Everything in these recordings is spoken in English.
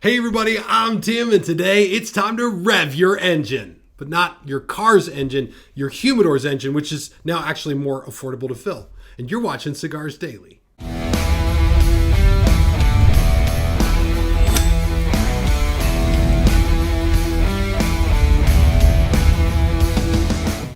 Hey everybody, I'm Tim, and today it's time to rev your engine. But not your car's engine, your humidor's engine, which is now actually more affordable to fill. And you're watching Cigars Daily.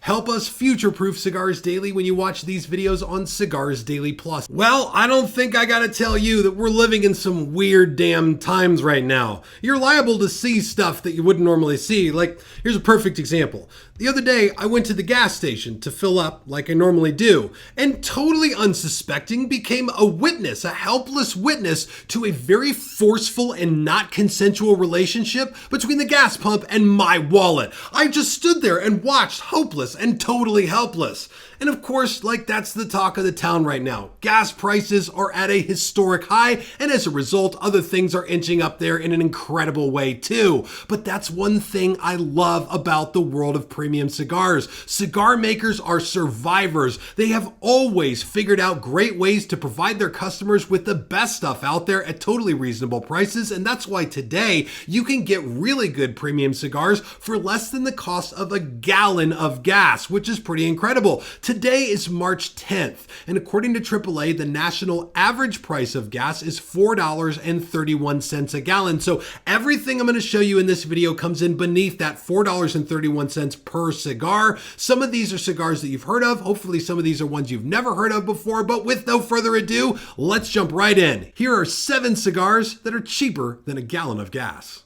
Help us future-proof Cigars Daily when you watch these videos on Cigars Daily Plus. Well, I don't think I gotta tell you that we're living in some weird damn times right now. You're liable to see stuff that you wouldn't normally see. Like, here's a perfect example. The other day, I went to the gas station to fill up like I normally do, and totally unsuspecting became a witness, a helpless witness to a very forceful and not consensual relationship between the gas pump and my wallet. I just stood there and watched, hopeless and totally helpless. And of course, like, that's the talk of the town right now. Gas prices are at a historic high, and as a result, other things are inching up there in an incredible way too. But that's one thing I love about the world of premium cigars. Cigar makers are survivors. They have always figured out great ways to provide their customers with the best stuff out there at totally reasonable prices, and that's why today you can get really good premium cigars for less than the cost of a gallon of gas, which is pretty incredible. Today is March 10th, and according to AAA, the national average price of gas is $4.31 a gallon. So everything I'm going to show you in this video comes in beneath that $4.31 per cigar. Some of these are cigars that you've heard of. Hopefully some of these are ones you've never heard of before, but with no further ado, let's jump right in. Here are 7 cigars that are cheaper than a gallon of gas.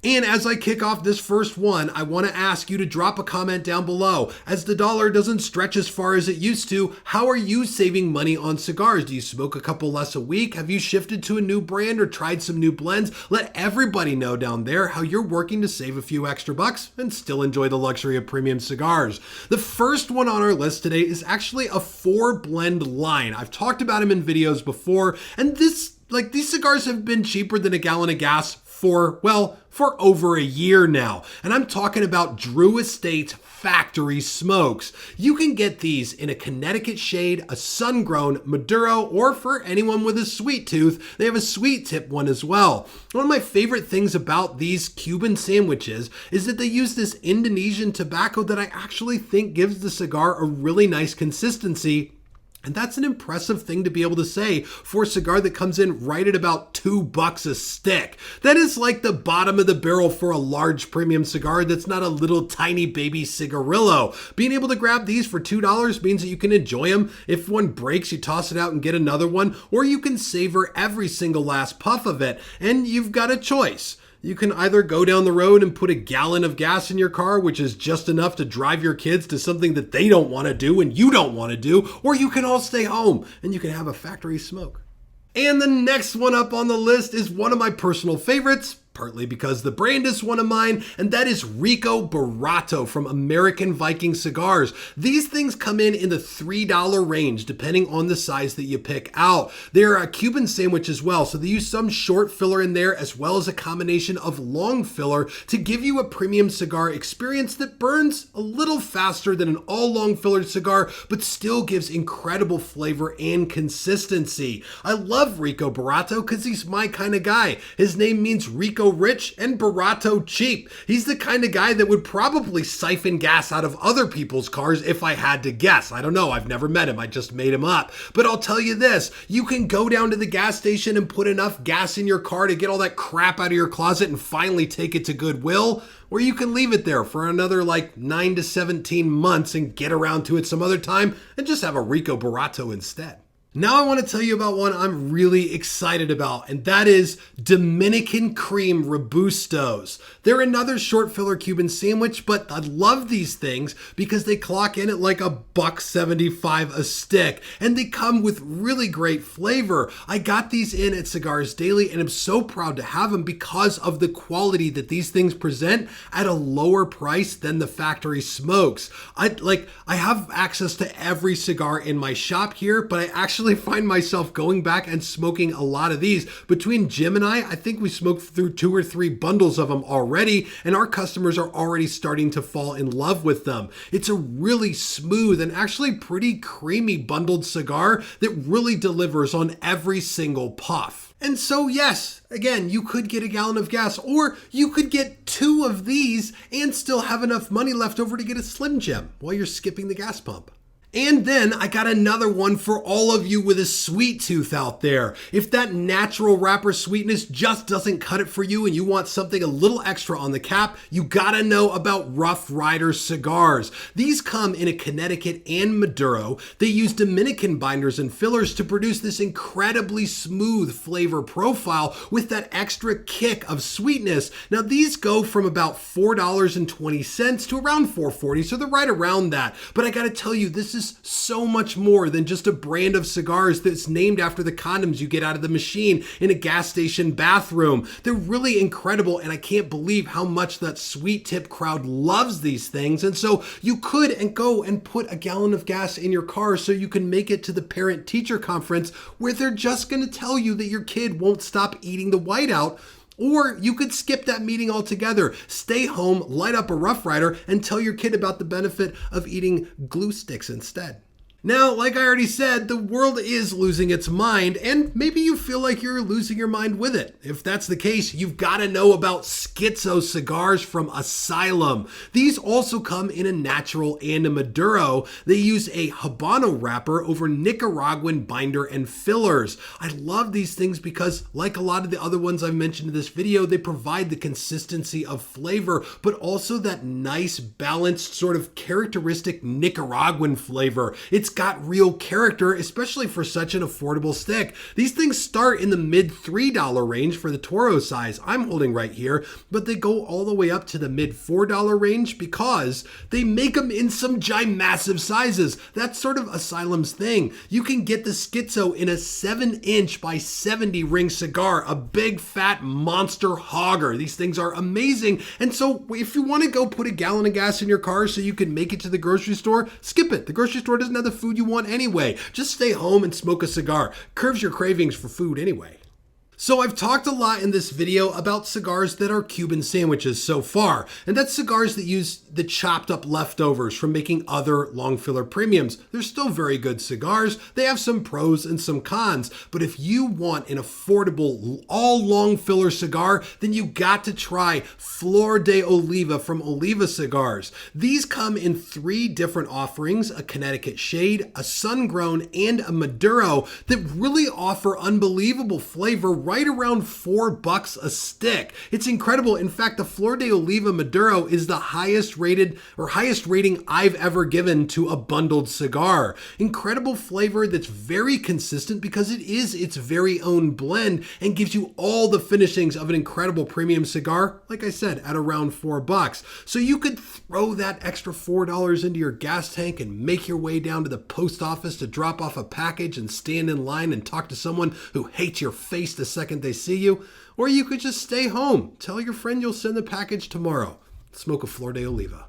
And as I kick off this first one, I want to ask you to drop a comment down below. As the dollar doesn't stretch as far as it used to, how are you saving money on cigars? Do you smoke a couple less a week? Have you shifted to a new brand or tried some new blends? Let everybody know down there how you're working to save a few extra bucks and still enjoy the luxury of premium cigars. The first one on our list today is actually a 4-blend line. I've talked about them in videos before, and these cigars have been cheaper than a gallon of gas for over a year now. And I'm talking about Drew Estate's factory smokes. You can get these in a Connecticut shade, a sun-grown, Maduro, or for anyone with a sweet tooth, they have a sweet tip one as well. One of my favorite things about these Cuban sandwiches is that they use this Indonesian tobacco that I actually think gives the cigar a really nice consistency. And that's an impressive thing to be able to say for a cigar that comes in right at about $2 a stick. That is like the bottom of the barrel for a large premium cigar that's not a little tiny baby cigarillo. Being able to grab these for $2 means that you can enjoy them. If one breaks, you toss it out and get another one, or you can savor every single last puff of it, and you've got a choice. You can either go down the road and put a gallon of gas in your car, which is just enough to drive your kids to something that they don't want to do and you don't want to do, or you can all stay home and you can have a factory smoke. And the next one up on the list is one of my personal favorites, partly because the brand is one of mine, and that is Rico Barato from American Viking Cigars. These things come in the $3 range, depending on the size that you pick out. They're a Cuban sandwich as well, so they use some short filler in there as well as a combination of long filler to give you a premium cigar experience that burns a little faster than an all long fillered cigar, but still gives incredible flavor and consistency. I love Rico Barato because he's my kind of guy. His name means Rico rich and Barato cheap. He's the kind of guy that would probably siphon gas out of other people's cars if I had to guess. I don't know. I've never met him. I just made him up. But I'll tell you this, you can go down to the gas station and put enough gas in your car to get all that crap out of your closet and finally take it to Goodwill, or you can leave it there for another 9 to 17 months and get around to it some other time and just have a Rico Barato instead. Now I want to tell you about one I'm really excited about, and that is Dominican Cream Robustos. They're another short filler Cuban sandwich, but I love these things because they clock in at like $1.75 a stick, and they come with really great flavor. I got these in at Cigars Daily, and I'm so proud to have them because of the quality that these things present at a lower price than the factory smokes. I have access to every cigar in my shop here, but I actually actually find myself going back and smoking a lot of these. Between Jim and I think we smoked through 2 or 3 bundles of them already, and our customers are already starting to fall in love with them. It's a really smooth and actually pretty creamy bundled cigar that really delivers on every single puff. And so yes, again, you could get a gallon of gas, or you could get 2 of these and still have enough money left over to get a Slim Jim while you're skipping the gas pump. And then I got another one for all of you with a sweet tooth out there. If that natural wrapper sweetness just doesn't cut it for you and you want something a little extra on the cap, you gotta know about Rough Rider cigars. These come in a Connecticut and Maduro. They use Dominican binders and fillers to produce this incredibly smooth flavor profile with that extra kick of sweetness. Now these go from about $4.20 to around $4.40, so they're right around that. But I gotta tell you, this is so much more than just a brand of cigars that's named after the condoms you get out of the machine in a gas station bathroom. They're really incredible, and I can't believe how much that sweet tip crowd loves these things. And so you could go and put a gallon of gas in your car so you can make it to the parent-teacher conference where they're just going to tell you that your kid won't stop eating the whiteout. Or you could skip that meeting altogether, stay home, light up a Rough Rider, and tell your kid about the benefit of eating glue sticks instead. Now, like I already said, the world is losing its mind, and maybe you feel like you're losing your mind with it. If that's the case, you've got to know about Schizo cigars from Asylum. These also come in a natural and a Maduro. They use a Habano wrapper over Nicaraguan binder and fillers. I love these things because, like a lot of the other ones I've mentioned in this video, they provide the consistency of flavor, but also that nice, balanced, sort of characteristic Nicaraguan flavor. It's got real character, especially for such an affordable stick. These things start in the mid $3 range for the Toro size I'm holding right here, but they go all the way up to the mid $4 range because they make them in some gimassive sizes. That's sort of Asylum's thing. You can get the Schizo in a 7-inch by 70 ring cigar, a big fat monster hogger. These things are amazing. And so if you want to go put a gallon of gas in your car so you can make it to the grocery store, skip it. The grocery store doesn't have the food you want anyway. Just stay home and smoke a cigar. Curbs your cravings for food anyway. So I've talked a lot in this video about cigars that are Cuban sandwiches so far, and that's cigars that use the chopped up leftovers from making other long filler premiums. They're still very good cigars. They have some pros and some cons, but if you want an affordable all long filler cigar, then you got to try Flor de Oliva from Oliva Cigars. These come in 3 different offerings, a Connecticut shade, a sun-grown, and a Maduro that really offer unbelievable flavor right around $4 a stick. It's incredible. In fact, the Flor de Oliva Maduro is the highest rating I've ever given to a bundled cigar. Incredible flavor that's very consistent because it is its very own blend and gives you all the finishings of an incredible premium cigar, like I said, at around $4. So you could throw that extra $4 into your gas tank and make your way down to the post office to drop off a package and stand in line and talk to someone who hates your face the second they see you. Or you could just stay home. Tell your friend you'll send the package tomorrow. Smoke a Flor de Oliva.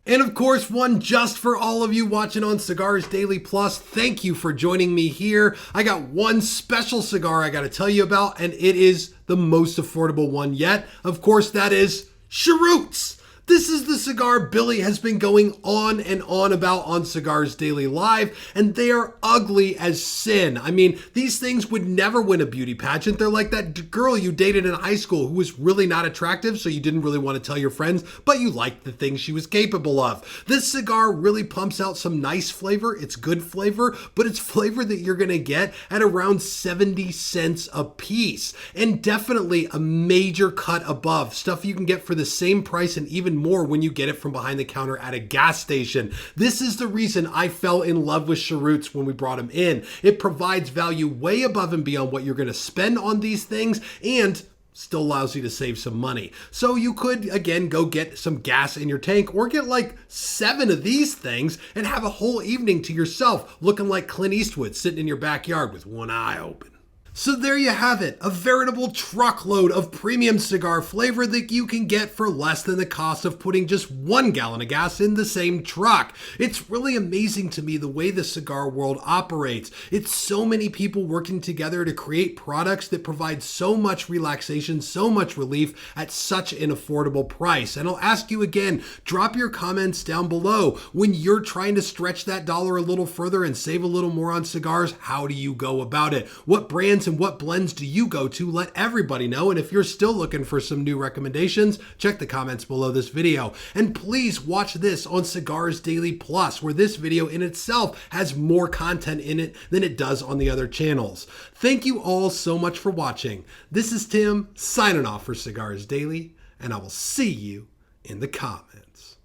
And of course, one just for all of you watching on Cigars Daily Plus. Thank you for joining me here. I got one special cigar I got to tell you about, and it is the most affordable one yet. Of course, that is Sharootz. This is the cigar Billy has been going on and on about on Cigars Daily Live, and they are ugly as sin. I mean, these things would never win a beauty pageant. They're like that girl you dated in high school who was really not attractive, so you didn't really want to tell your friends, but you liked the things she was capable of. This cigar really pumps out some nice flavor. It's good flavor, but it's flavor that you're going to get at around 70 cents a piece, and definitely a major cut above stuff you can get for the same price and even more when you get it from behind the counter at a gas station. This is the reason I fell in love with Sharootz when we brought them in. It provides value way above and beyond what you're going to spend on these things and still allows you to save some money. So you could, again, go get some gas in your tank or get like 7 of these things and have a whole evening to yourself looking like Clint Eastwood sitting in your backyard with one eye open. So there you have it, a veritable truckload of premium cigar flavor that you can get for less than the cost of putting just 1 gallon of gas in the same truck. It's really amazing to me the way the cigar world operates. It's so many people working together to create products that provide so much relaxation, so much relief at such an affordable price. And I'll ask you again, drop your comments down below. When you're trying to stretch that dollar a little further and save a little more on cigars, how do you go about it? What brands and what blends do you go to? Let everybody know. And if you're still looking for some new recommendations, check the comments below this video. And please watch this on Cigars Daily Plus, where this video in itself has more content in it than it does on the other channels. Thank you all so much for watching. This is Tim signing off for Cigars Daily, and I will see you in the comments.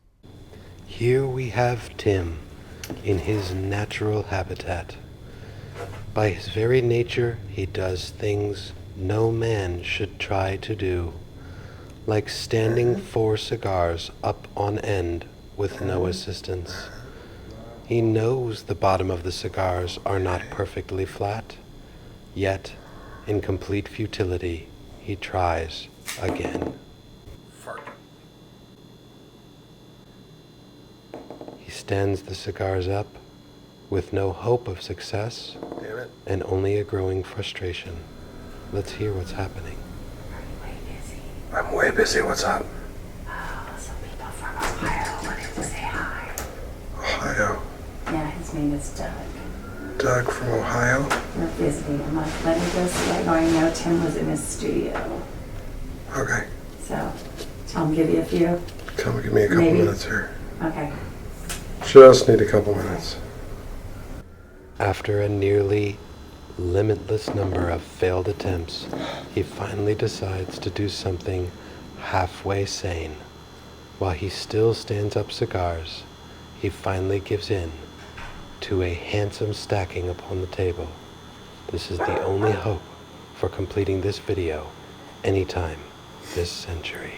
Here we have Tim in his natural habitat. By his very nature, he does things no man should try to do, like standing 4 cigars up on end with no assistance. He knows the bottom of the cigars are not perfectly flat, yet, in complete futility, he tries again. He stands the cigars up with no hope of success and only a growing frustration. Let's hear what's happening. I'm way busy. What's up? Oh, some people from Ohio wanted to say hi. Ohio. Yeah, his name is Doug. Doug from Ohio? We're visiting him. Let me go see. I know Tim was in his studio. Okay. So, tell him give you a few. Come give me a couple minutes here. Okay. Just need a couple minutes. After a nearly limitless number of failed attempts, he finally decides to do something halfway sane. While he still stands up cigars, he finally gives in to a handsome stacking upon the table. This is the only hope for completing this video anytime this century.